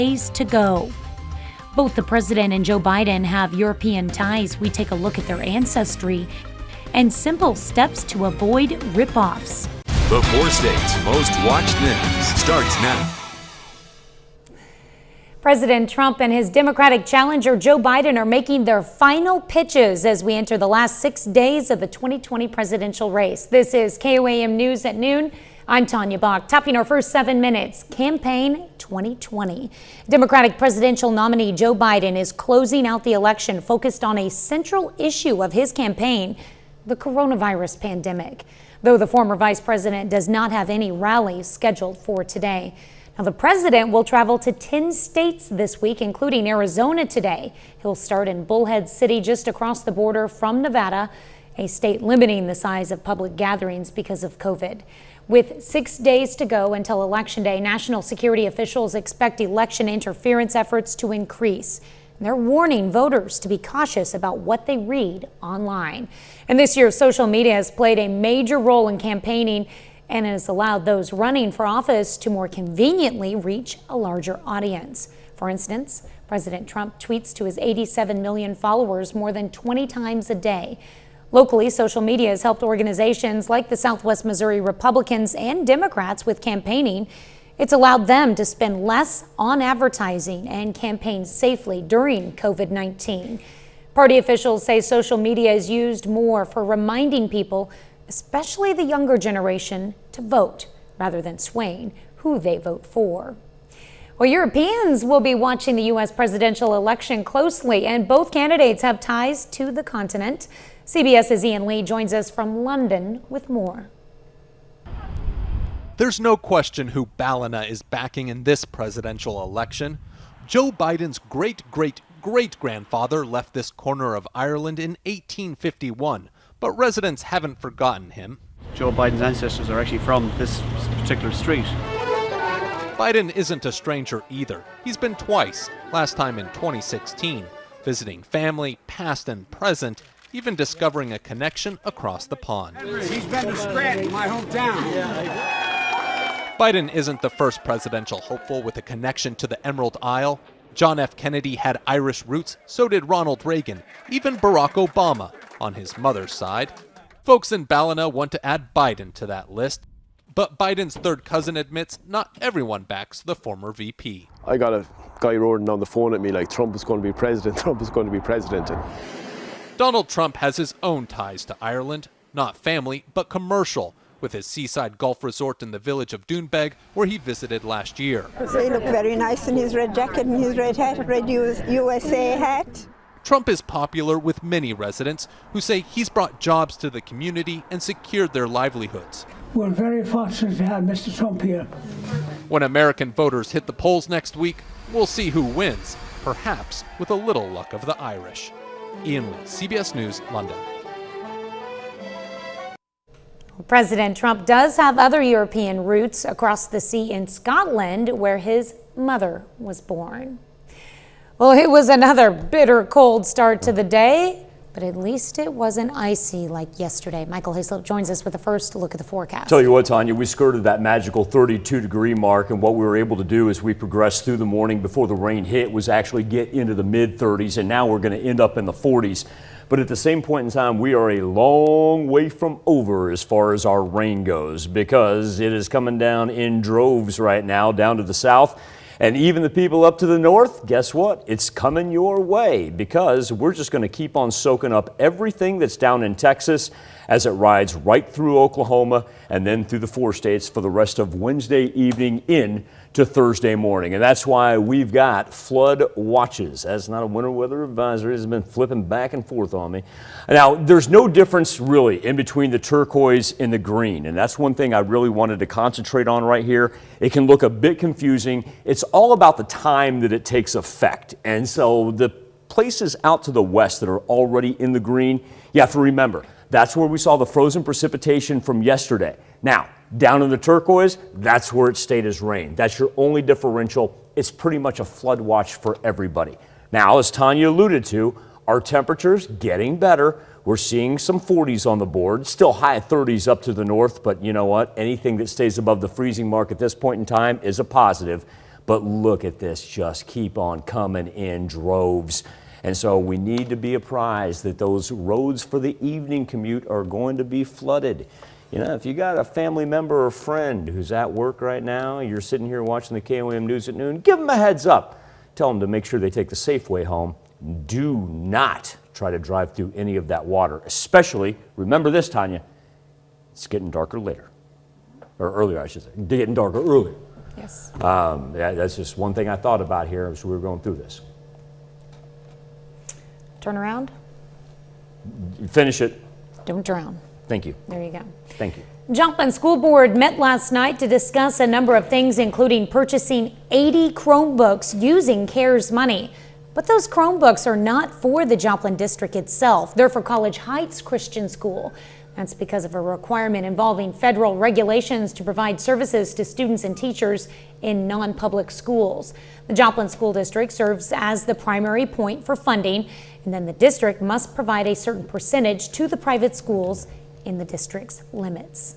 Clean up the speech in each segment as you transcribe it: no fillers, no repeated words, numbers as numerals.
days to go. Both the president and Joe Biden have European ties. We take a look at their ancestry and simple steps to avoid ripoffs. The 4 states' most watched news starts now. President Trump and his Democratic challenger Joe Biden are making their final pitches as we enter the last 6 days of the 2020 presidential race. This is KOAM News at noon. I'm Tanya Bach. Topping our first 7 minutes, Campaign 2020. Democratic presidential nominee Joe Biden is closing out the election focused on a central issue of his campaign, the coronavirus pandemic, though the former vice president does not have any rallies scheduled for today. Now, the president will travel to 10 states this week, including Arizona today. He'll start in Bullhead City, just across the border from Nevada, a state limiting the size of public gatherings because of COVID. With 6 days to go until Election Day, national security officials expect election interference efforts to increase. They're warning voters to be cautious about what they read online. And this year, social media has played a major role in campaigning and has allowed those running for office to more conveniently reach a larger audience. For instance, President Trump tweets to his 87 million followers more than 20 times a day. Locally, social media has helped organizations like the Southwest Missouri Republicans and Democrats with campaigning. It's allowed them to spend less on advertising and campaign safely during COVID-19. Party officials say social media is used more for reminding people, especially the younger generation, to vote rather than swaying who they vote for. Well, Europeans will be watching the U.S. presidential election closely, and both candidates have ties to the continent. CBS's Ian Lee joins us from London with more. There's no question who Ballina is backing in this presidential election. Joe Biden's great-great-great-grandfather left this corner of Ireland in 1851, but residents haven't forgotten him. Joe Biden's ancestors are actually from this particular street. Biden isn't a stranger either. He's been twice, last time in 2016, visiting family, past and present, even discovering a connection across the pond. He's been to Scranton, my hometown. Biden isn't the first presidential hopeful with a connection to the Emerald Isle. John F. Kennedy had Irish roots, so did Ronald Reagan, even Barack Obama on his mother's side. Folks in Ballina want to add Biden to that list, but Biden's third cousin admits not everyone backs the former VP. I got a guy roaring on the phone at me like Trump is going to be president, Trump is going to be president. Donald Trump has his own ties to Ireland, not family, but commercial, with his seaside golf resort in the village of Doonbeg, where he visited last year. They look very nice in his red jacket and his red hat, red USA hat. Trump is popular with many residents who say he's brought jobs to the community and secured their livelihoods. We're very fortunate to have Mr. Trump here. When American voters hit the polls next week, we'll see who wins, perhaps with a little luck of the Irish. Ian Lee, CBS News, London. President Trump does have other European roots across the sea in Scotland, where his mother was born. Well, it was another bitter cold start to the day, but at least it wasn't icy like yesterday. Michael Hayslip joins us with a first look at the forecast. Tell you what, Tanya, we skirted that magical 32-degree mark, and what we were able to do as we progressed through the morning before the rain hit was actually get into the mid-30s, and now we're going to end up in the 40s. But at the same point in time, we are a long way from over as far as our rain goes, because it is coming down in droves right now down to the south. And even the people up to the north, guess what? It's coming your way, because we're just going to keep on soaking up everything that's down in Texas as it rides right through Oklahoma and then through the 4 states for the rest of Wednesday evening in to Thursday morning. And that's why we've got flood watches. That's not a winter weather advisory. It's been flipping back and forth on me. Now, there's no difference really in between the turquoise and the green. And that's one thing I really wanted to concentrate on right here. It can look a bit confusing. It's all about the time that it takes effect. And so the places out to the west that are already in the green, you have to remember, that's where we saw the frozen precipitation from yesterday. Now, down in the turquoise, that's where it stayed as rain. That's your only differential. It's pretty much a flood watch for everybody. Now, as Tanya alluded to, our temperatures getting better. We're seeing some 40s on the board, still high 30s up to the north, but you know what? Anything that stays above the freezing mark at this point in time is a positive. but look at this, just keep on coming in droves. And so we need to be apprised that those roads for the evening commute are going to be flooded. You know, if you got a family member or friend who's at work right now, you're sitting here watching the KOAM News at noon, give them a heads up. Tell them to make sure they take the safe way home. Do not try to drive through any of that water, especially, remember this, Tanya, it's getting darker later. Or earlier, I should say. Getting darker earlier. Yes. That's just one thing I thought about here as we were going through this. Turn around. Finish it. Don't drown. Thank you. There you go. Thank you. Joplin School Board met last night to discuss a number of things, including purchasing 80 Chromebooks using CARES money. But those Chromebooks are not for the Joplin district itself. They're for College Heights Christian School. That's because of a requirement involving federal regulations to provide services to students and teachers in non-public schools. The Joplin School District serves as the primary point for funding, and then the district must provide a certain percentage to the private schools in the district's limits.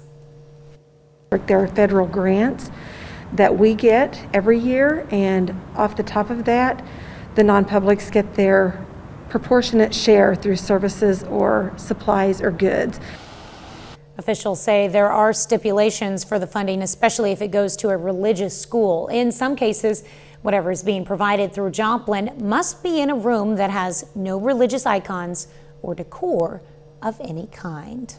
There are federal grants that we get every year, and off the top of that, the non-publics get their proportionate share through services or supplies or goods. Officials say there are stipulations for the funding, especially if it goes to a religious school. In some cases, whatever is being provided through Joplin must be in a room that has no religious icons or decor of any kind.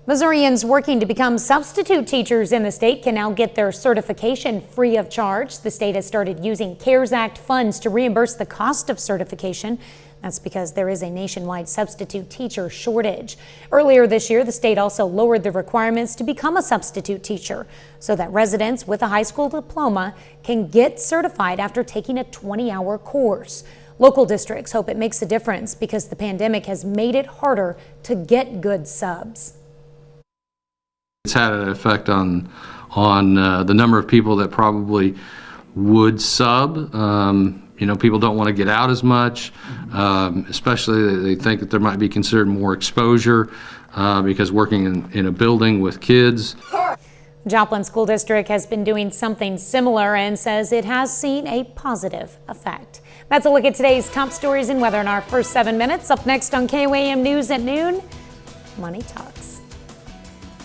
Missourians working to become substitute teachers in the state can now get their certification free of charge. The state has started using CARES Act funds to reimburse the cost of certification. That's because there is a nationwide substitute teacher shortage. Earlier this year, the state also lowered the requirements to become a substitute teacher so that residents with a high school diploma can get certified after taking a 20-hour course. Local districts hope it makes a difference because the pandemic has made it harder to get good subs. It's had an effect on the number of people that probably would sub. You know, people don't want to get out as much, especially they think that there might be considered more exposure because working in a building with kids. Joplin School District has been doing something similar and says it has seen a positive effect. That's a look at today's top stories and weather in our first 7 minutes. Up next on KOAM News at noon, Money Talks.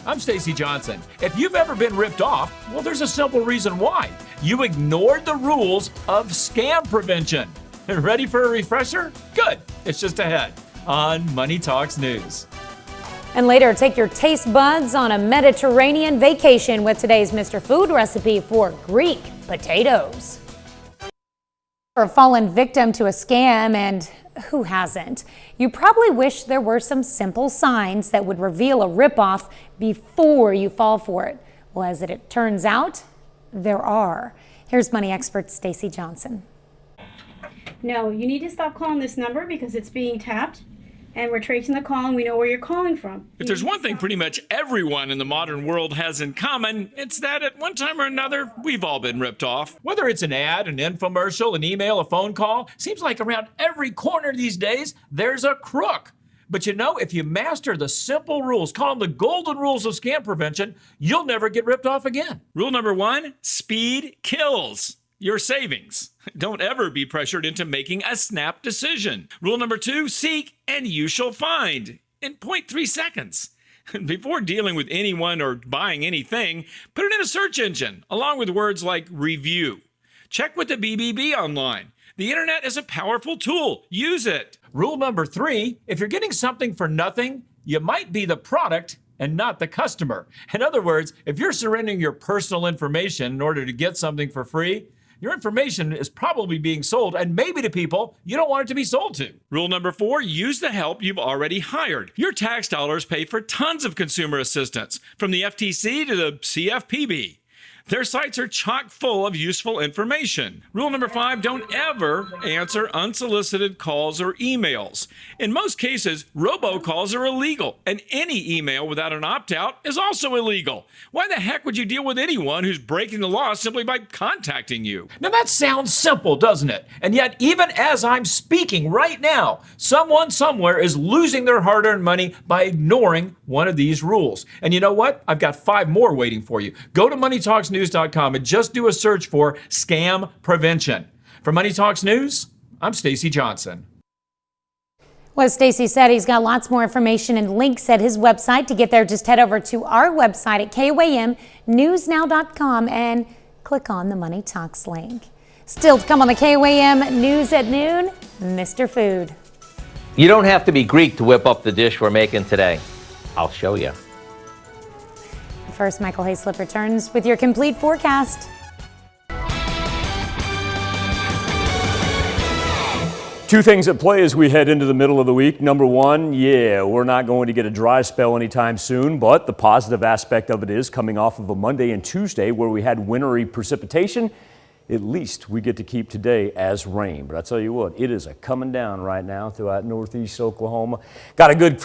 I'm Stacy Johnson. If you've ever been ripped off, well, there's a simple reason why. You ignored the rules of scam prevention. Ready for a refresher? Good. It's just ahead on Money Talks News. And later, take your taste buds on a Mediterranean vacation with today's Mr. Food recipe for Greek potatoes. For a fallen victim to a scam, and who hasn't? You probably wish there were some simple signs that would reveal a ripoff before you fall for it. Well, as it turns out, there are. Here's money expert Stacy Johnson. No, you need to stop calling this number because it's being tapped and we're tracing the call and we know where you're calling from. If there's one thing pretty much everyone in the modern world has in common, it's that at one time or another, we've all been ripped off. Whether it's an ad, an infomercial, an email, a phone call, seems like around every corner these days, there's a crook. But you know, if you master the simple rules, call them the golden rules of scam prevention, you'll never get ripped off again. Rule number 1, speed kills your savings. Don't ever be pressured into making a snap decision. Rule number 2, seek and you shall find in 0.3 seconds. Before dealing with anyone or buying anything, put it in a search engine along with words like review. Check with the BBB online. The internet is a powerful tool. Use it. Rule number 3, if you're getting something for nothing, you might be the product and not the customer. In other words, if you're surrendering your personal information in order to get something for free, your information is probably being sold and maybe to people you don't want it to be sold to. Rule number 4, use the help you've already hired. Your tax dollars pay for tons of consumer assistance, from the FTC to the CFPB. Their sites are chock full of useful information. Rule number 5, don't ever answer unsolicited calls or emails. In most cases, robocalls are illegal, and any email without an opt-out is also illegal. Why the heck would you deal with anyone who's breaking the law simply by contacting you? Now that sounds simple, doesn't it? And yet, even as I'm speaking right now, someone somewhere is losing their hard-earned money by ignoring one of these rules. And you know what? I've got 5 more waiting for you. Go to Money Talks moneytalksnews.com and just do a search for scam prevention. For Money Talks News, I'm Stacey Johnson. Well, as Stacey said, he's got lots more information and links at his website. To get there, just head over to our website at KOAMnewsnow.com and click on the Money Talks link. Still to come on the KOAM News at Noon, Mr. Food. You don't have to be Greek to whip up the dish we're making today. I'll show you. First, Michael Hayslip returns with your complete forecast. Two things at play as we head into the middle of the week. Number one, we're not going to get a dry spell anytime soon, but the positive aspect of it is coming off of a Monday and Tuesday where we had wintry precipitation. At least we get to keep today as rain. But I tell you what, it is coming down right now throughout northeast Oklahoma. Got a good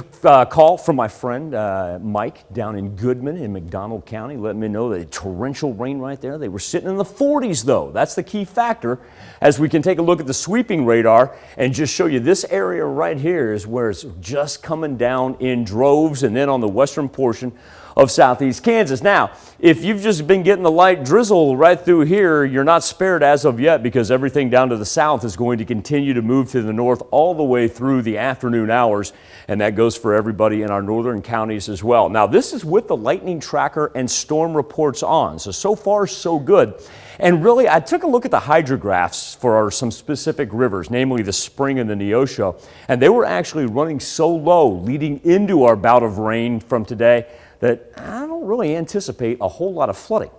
call from my friend Mike down in Goodman in McDonald County, letting me know that torrential rain right there. They were sitting in the 40s though. That's the key factor as we can take a look at the sweeping radar and just show you this area right here is where it's just coming down in droves, and then on the western portion of southeast Kansas. Now, if you've just been getting the light drizzle right through here, you're not spared as of yet, because everything down to the south is going to continue to move to the north all the way through the afternoon hours, and that goes for everybody in our northern counties as well. Now, this is with the lightning tracker and storm reports on, so far so good. And really, I took a look at the hydrographs for some specific rivers, namely the Spring and the Neosho, and they were actually running so low leading into our bout of rain from today that I don't really anticipate a whole lot of flooding.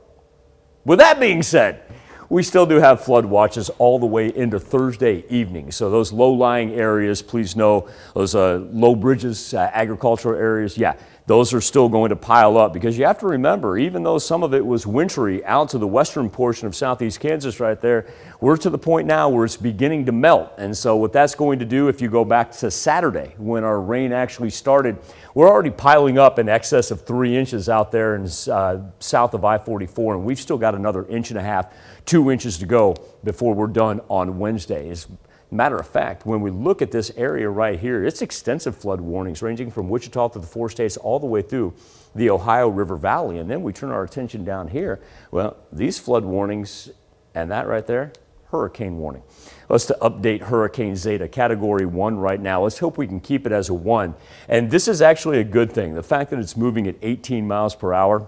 With that being said, we still do have flood watches all the way into Thursday evening. So those low-lying areas, please know, those low bridges, agricultural areas, those are still going to pile up, because you have to remember, even though some of it was wintry out to the western portion of southeast Kansas right there, we're to the point now where it's beginning to melt. And so what that's going to do, if you go back to Saturday when our rain actually started, we're already piling up in excess of 3 inches out there in south of I-44, and we've still got another 1.5 inches, 2 inches to go before we're done on Wednesday. As a matter of fact, when we look at this area right here, it's extensive flood warnings ranging from Wichita to the 4 states all the way through the Ohio River Valley. And then we turn our attention down here. Well, these flood warnings and that right there, hurricane warning. Let's to update Hurricane Zeta, Category 1 right now. Let's hope we can keep it as a 1. And this is actually a good thing. The fact that it's moving at 18 miles per hour.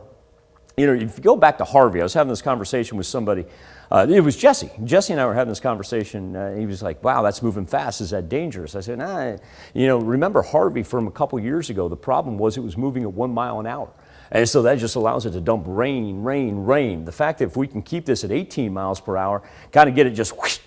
You know, if you go back to Harvey, I was having this conversation with somebody. It was Jesse. Jesse and I were having this conversation. He was like, wow, that's moving fast. Is that dangerous? I said, nah. You know, remember Harvey from a couple years ago, the problem was it was moving at 1 mile an hour. And so that just allows it to dump rain, rain, rain. The fact that if we can keep this at 18 miles per hour, kind of get it just whoosh,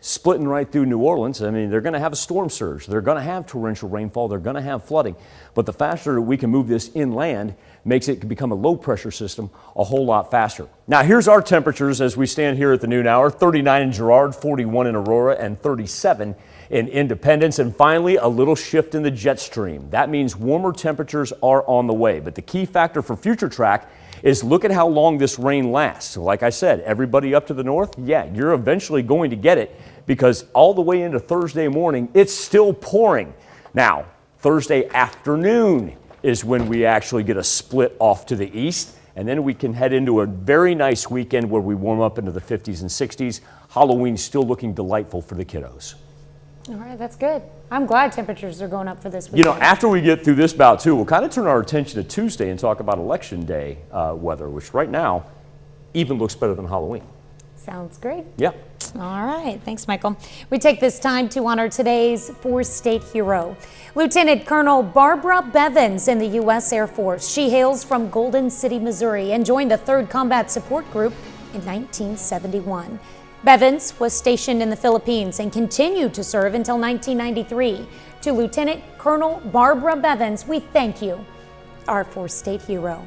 splitting right through New Orleans, I mean, they're going to have a storm surge. They're going to have torrential rainfall. They're going to have flooding. But the faster we can move this inland makes it become a low pressure system a whole lot faster. Now, here's our temperatures as we stand here at the noon hour. 39 in Girard, 41 in Aurora, and 37 in Independence. And finally, a little shift in the jet stream. That means warmer temperatures are on the way. But the key factor for future track is look at how long this rain lasts. So like I said, everybody up to the north, you're eventually going to get it, because all the way into Thursday morning, it's still pouring. Now, Thursday afternoon is when we actually get a split off to the east, and then we can head into a very nice weekend where we warm up into the 50s and 60s. Halloween's still looking delightful for the kiddos. All right, that's good. I'm glad temperatures are going up for this weekend. You know, after we get through this bout too, we'll kind of turn our attention to Tuesday and talk about Election Day weather, which right now even looks better than Halloween. Sounds great. Yeah. All right. Thanks, Michael. We take this time to honor today's four-state hero, Lieutenant Colonel Barbara Bevins in the U.S. Air Force. She hails from Golden City, Missouri, and joined the 3rd Combat Support Group in 1971. Bevins was stationed in the Philippines and continued to serve until 1993. To Lieutenant Colonel Barbara Bevins, we thank you, our four-state hero.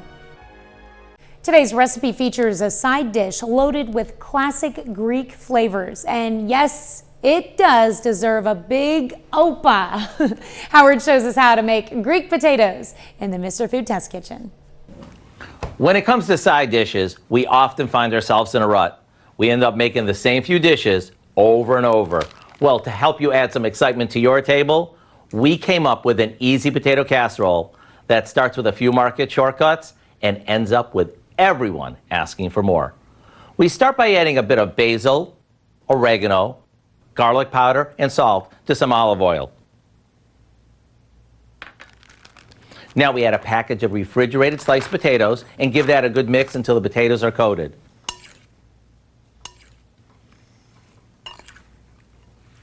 Today's recipe features a side dish loaded with classic Greek flavors. And yes, it does deserve a big opa. Howard shows us how to make Greek potatoes in the Mr. Food Test Kitchen. When it comes to side dishes, we often find ourselves in a rut. We end up making the same few dishes over and over. Well, to help you add some excitement to your table, we came up with an easy potato casserole that starts with a few market shortcuts and ends up with everyone asking for more. We start by adding a bit of basil, oregano, garlic powder, and salt to some olive oil. Now we add a package of refrigerated sliced potatoes and give that a good mix until the potatoes are coated.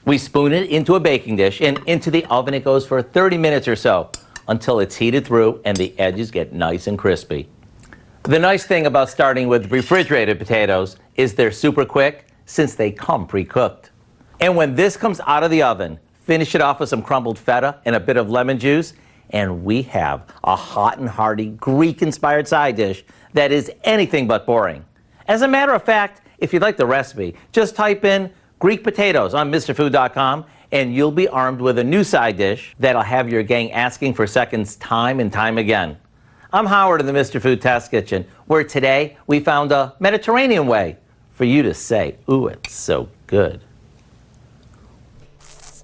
We spoon it into a baking dish and into the oven it goes for 30 minutes or so until it's heated through and the edges get nice and crispy. The nice thing about starting with refrigerated potatoes is they're super quick since they come pre-cooked. And when this comes out of the oven, finish it off with some crumbled feta and a bit of lemon juice, and we have a hot and hearty Greek-inspired side dish that is anything but boring. As a matter of fact, if you'd like the recipe, just type in Greek potatoes on MrFood.com and you'll be armed with a new side dish that'll have your gang asking for seconds time and time again. I'm Howard in the Mr. Food Test Kitchen, where today we found a Mediterranean way for you to say, ooh, it's so good.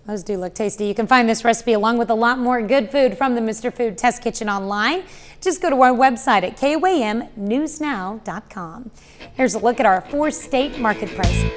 Those do look tasty. You can find this recipe along with a lot more good food from the Mr. Food Test Kitchen online. Just go to our website at KOAMnewsnow.com. Here's a look at our 4-state market price.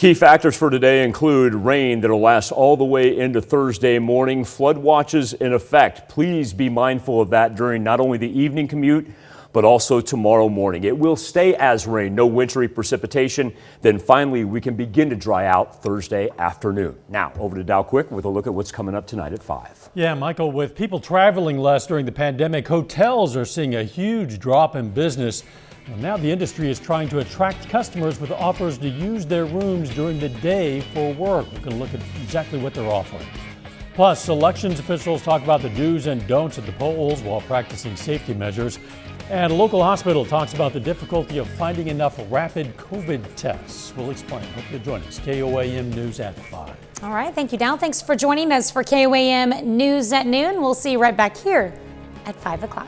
Key factors for today include rain that'll last all the way into Thursday morning. Flood watches in effect. Please be mindful of that during not only the evening commute, but also tomorrow morning. It will stay as rain, no wintry precipitation. Then finally, we can begin to dry out Thursday afternoon. Now, over to Dow Quick with a look at what's coming up tonight at 5. Yeah, Michael, with people traveling less during the pandemic, hotels are seeing a huge drop in business. Well, now the industry is trying to attract customers with offers to use their rooms during the day for work. We're going to look at exactly what they're offering. Plus, elections officials talk about the do's and don'ts at the polls while practicing safety measures. And a local hospital talks about the difficulty of finding enough rapid COVID tests. We'll explain. Hope you'll join us. KOAM News at 5. All right. Thank you, Dow. Thanks for joining us for KOAM News at Noon. We'll see you right back here at 5 o'clock.